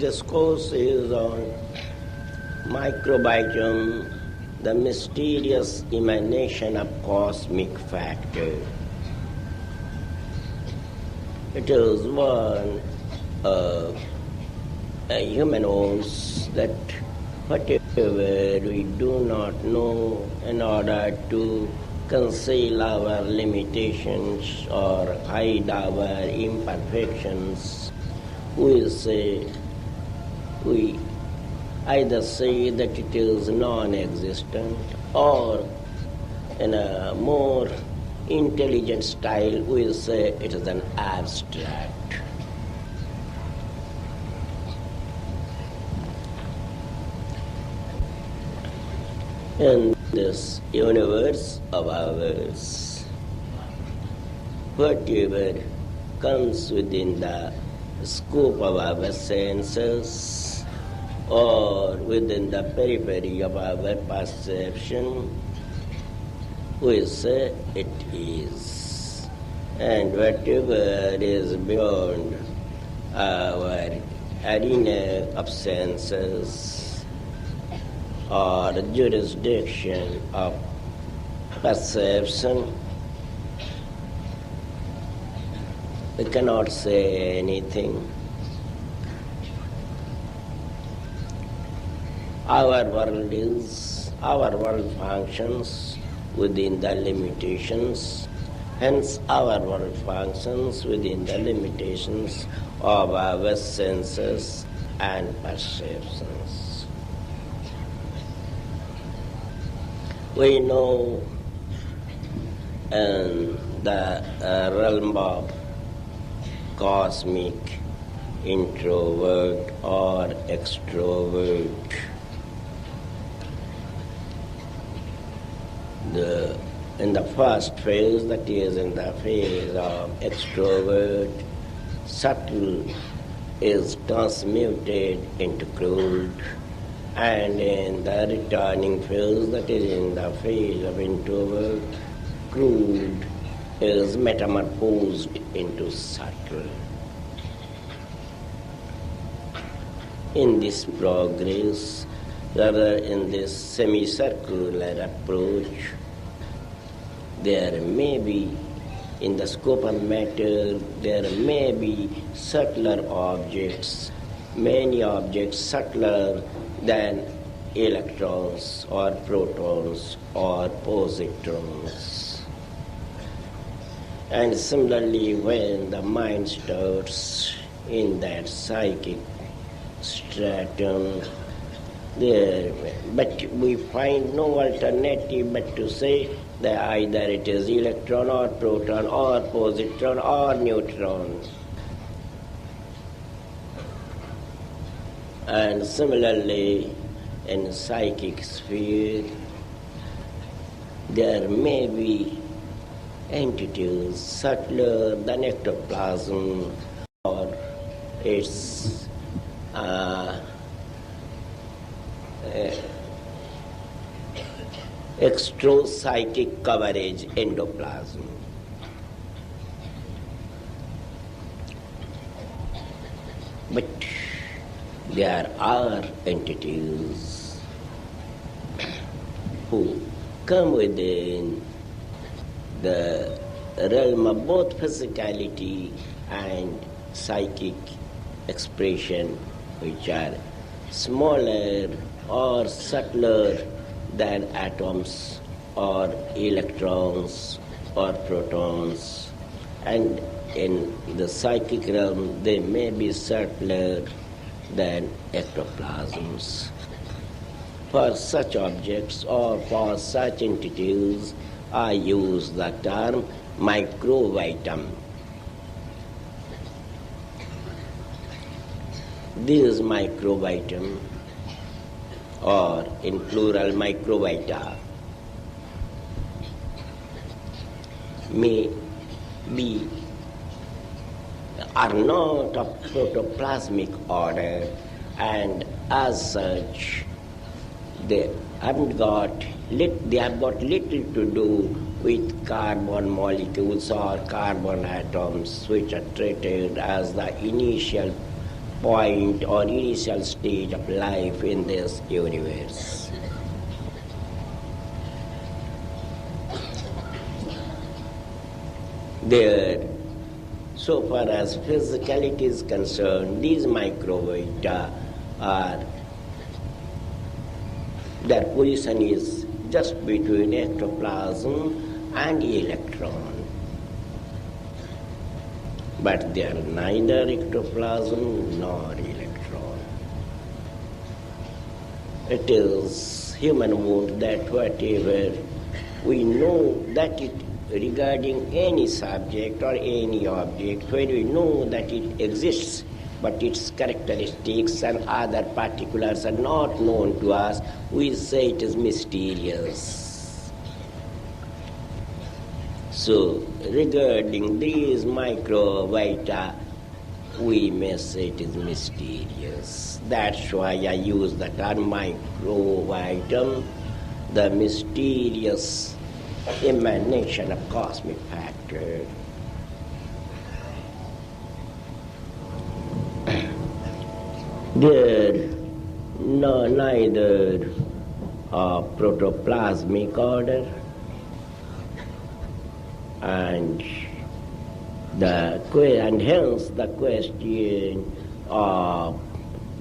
discourse is on Microvitum, the mysterious emanation of cosmic factor. It is one of a human owns that whatever we do not know, in order to conceal our limitations or hide our imperfections, we either say that it is non-existent, or in a more intelligent style we say it is an abstract. In this universe of ours, whatever comes within the scope of our senses or within the periphery of our perception, we say it is. And whatever is beyond our arena of senses or jurisdiction of perception, we cannot say anything. Our world functions within the limitations, hence our world functions within the limitations of our senses and perceptions. We know in the realm of cosmic introvert or extrovert, in the first phase, that is in the phase of extrovert, subtle is transmuted into crude, and in the returning phase, that is in the phase of introvert, crude is metamorphosed into subtle. In this progress, rather in this semicircular approach, there may be, in the scope of matter, there may be subtler objects, many objects subtler than electrons or protons or positrons. And similarly, when the mind starts in that psychic stratum, but we find no alternative but to say that either it is electron or proton or positron or neutron. And similarly, in psychic sphere, there may be entities subtler than ectoplasm or its extropsychic coverage endoplasm. But there are entities who come within the realm of both physicality and psychic expression, which are smaller or subtler than atoms or electrons or protons, and in the psychic realm they may be subtler than ectoplasms. For such objects or for such entities, I use the term microvitum. This microvitum, or in plural microvita, are not of protoplasmic order, and as such they have got little to do with carbon molecules or carbon atoms, which are treated as the initial point or initial stage of life in this universe. There, so far as physicality is concerned, these microvita are, their position is just between ectoplasm and electron. But they are neither ectoplasm nor electron. It is human wound that whatever we know that it regarding any subject or any object, when we know that it exists, but its characteristics and other particulars are not known to us, we say it is mysterious. So, regarding these microvita, we may say it is mysterious. That's why I use the term microvitum, the mysterious emanation of cosmic factor. They're neither protoplasmic order, and hence the question of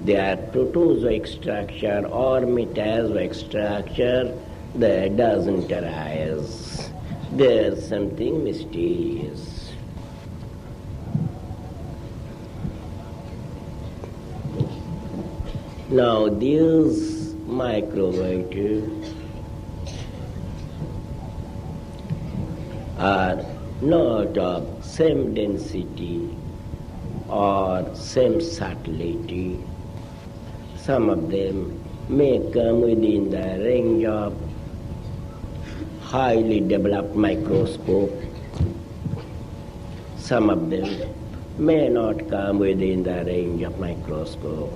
their protozoic structure or metazoic structure that doesn't arise. There's something mysterious. Now these microvita are not of same density or same subtlety. Some of them may come within the range of highly developed microscope. Some of them may not come within the range of microscope,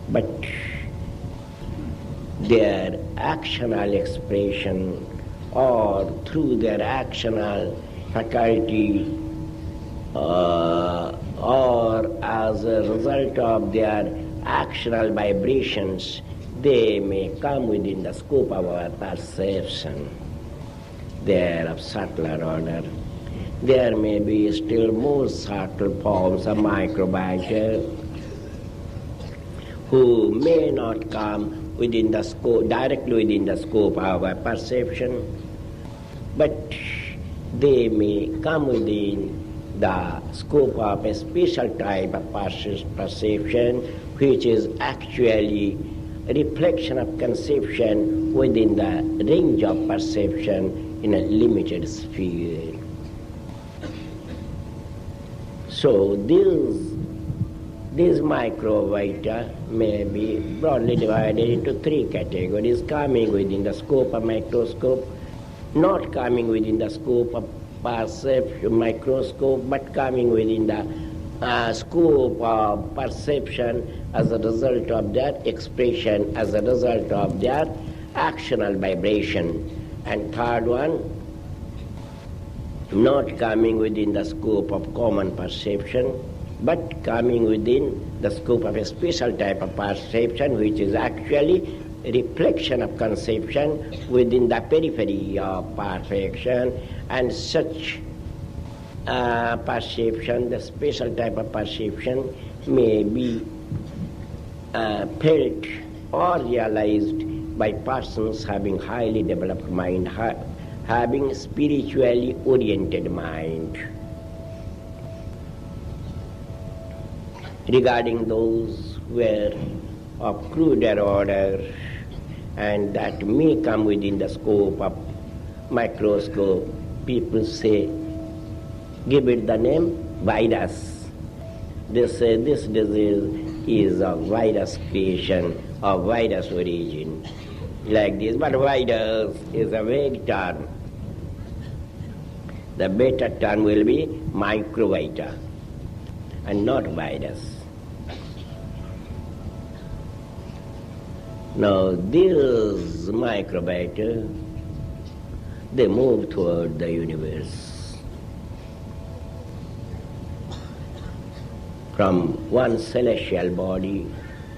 but their actional expression or through their actional faculty or as a result of their actional vibrations, they may come within the scope of our perception. They are of subtler order. There may be still more subtle forms of microvita who may not come within the scope, directly within the scope of our perception, but they may come within the scope of a special type of perception, which is actually a reflection of conception within the range of perception in a limited sphere. So these microvita may be broadly divided into three categories: coming within the scope of microscope, not coming within the scope of perception microscope, but coming within the scope of perception as a result of their expression, as a result of their actional vibration. And third one, not coming within the scope of common perception, but coming within the scope of a special type of perception, which is actually a reflection of conception within the periphery of perfection. And such perception, the special type of perception, may be felt or realized by persons having highly developed mind, having spiritually oriented mind. Regarding those who are of cruder order and that may come within the scope of microscope, people say, give it the name virus. They say this disease is a virus creation, of virus origin, like this. But virus is a vague term. The better term will be microvita and not virus. Now these microvita, they move toward the universe. from one celestial body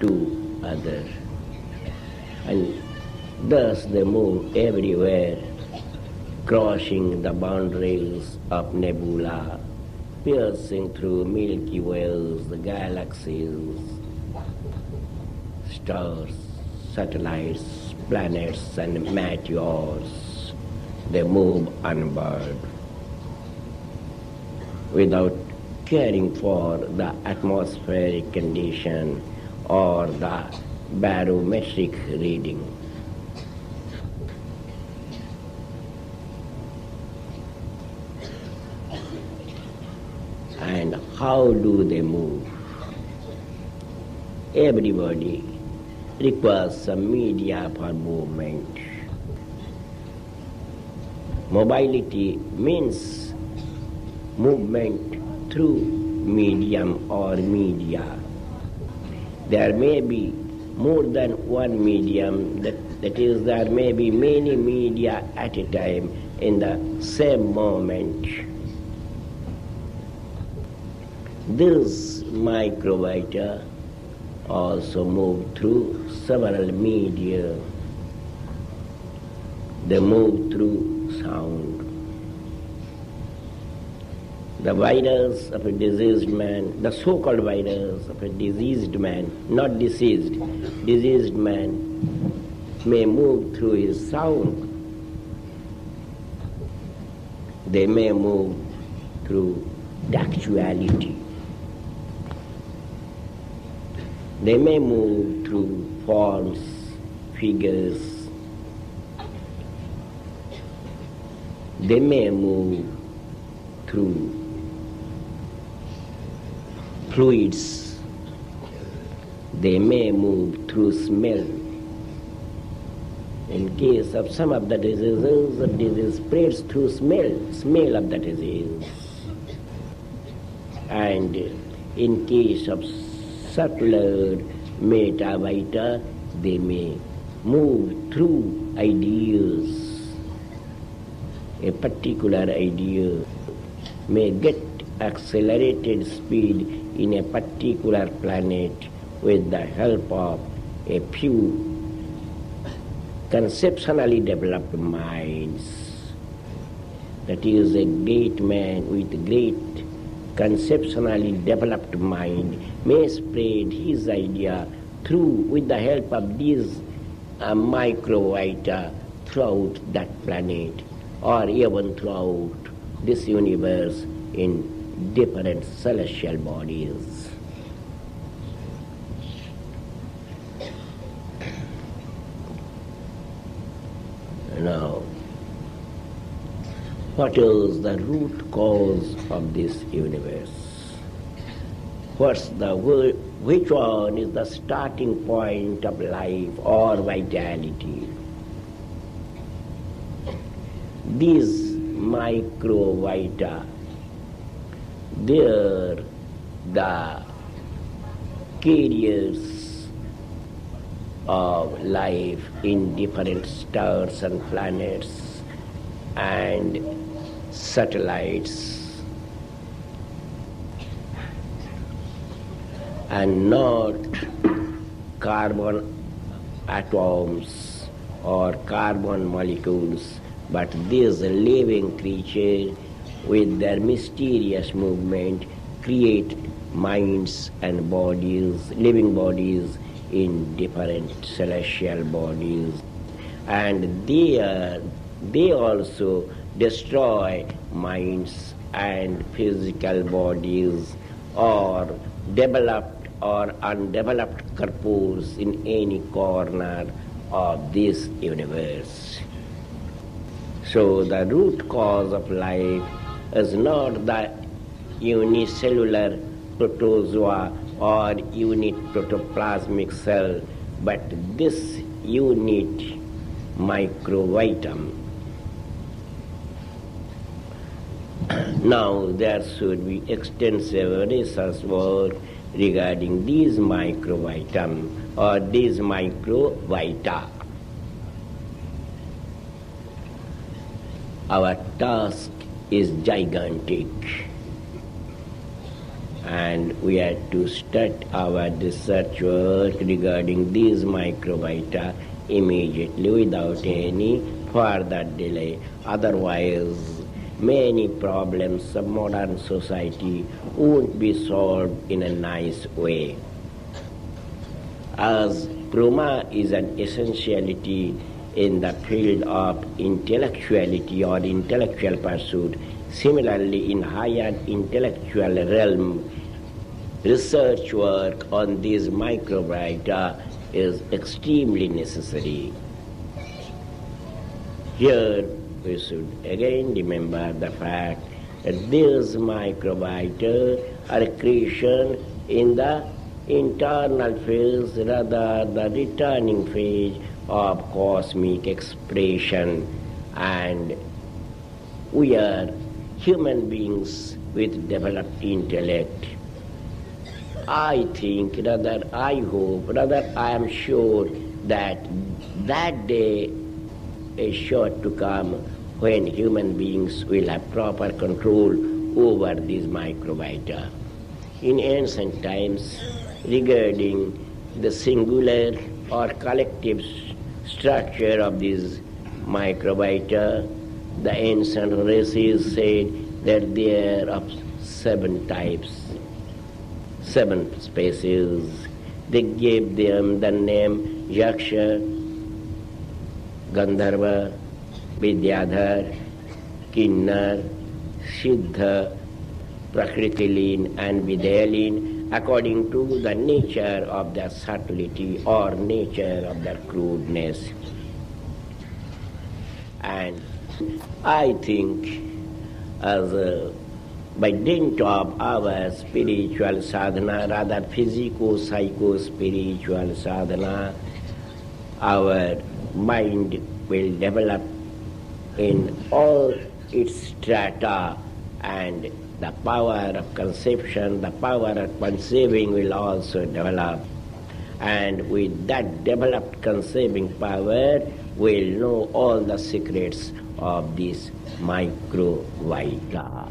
to other. And thus they move everywhere, crossing the boundaries of nebula, piercing through Milky Ways, the galaxies, stars, satellites, planets and meteors. They move onward without caring for the atmospheric condition or the barometric reading. And how do they move? Everybody requires some media for movement. Mobility means movement through medium or media. There may be more than one medium, that is, there may be many media at a time in the same moment. This Microvita also move through several media. They move through sound. The virus of a diseased man, the so-called virus of a diseased man, not deceased, diseased man may move through his sound. They may move through tactuality. They may move through forms, figures. They may move through fluids. They may move through smell. In case of some of the diseases, the disease spreads through smell of the disease. And in case of subtler Metavita, they may move through ideas. A particular idea may get accelerated speed in a particular planet with the help of a few conceptually developed minds. That is, a great man with great conceptually developed mind may spread his idea through, with the help of these Microvita, throughout that planet or even throughout this universe in different celestial bodies. Now, what is the root cause of this universe? Which one is the starting point of life or vitality? These Microvita, they're the carriers of life in different stars and planets and satellites, and not carbon atoms or carbon molecules, but these living creatures with their mysterious movement create minds and bodies, living bodies in different celestial bodies. And they also destroy minds and physical bodies or developed or undeveloped corpus in any corner of this universe. So the root cause of life is not the unicellular protozoa or unit protoplasmic cell, but this unit Microvitum. Now there should be extensive research work regarding these Microvitum or these Microvita. Our task is gigantic, and we had to start our research work regarding these microvita immediately without any further delay. Otherwise, many problems of modern society won't be solved in a nice way. As Brahma is an essentiality in the field of intellectuality or intellectual pursuit, similarly in higher intellectual realm, research work on these microvita is extremely necessary. Here we should again remember the fact that these microvita are creation in the internal phase, rather the returning phase of cosmic expression, and we are human beings with developed intellect. I think, rather I hope, rather I am sure that that day is sure to come when human beings will have proper control over these microvita. In ancient times, regarding the singular or collective structure of these microvita, the ancient races said that they are of 7 types, 7 species. They gave them the name Yaksha, Gandharva, Vidyadhar, Kinnar, Siddha, Prakritilin and Vidyaline, according to the nature of their subtlety or nature of their crudeness. And I think as by dint of our spiritual sadhana, rather physico-psycho-spiritual sadhana, our mind will develop in all its strata, and the power of conception, the power of conceiving will also develop. And with that developed conceiving power, we'll know all the secrets of this microvita.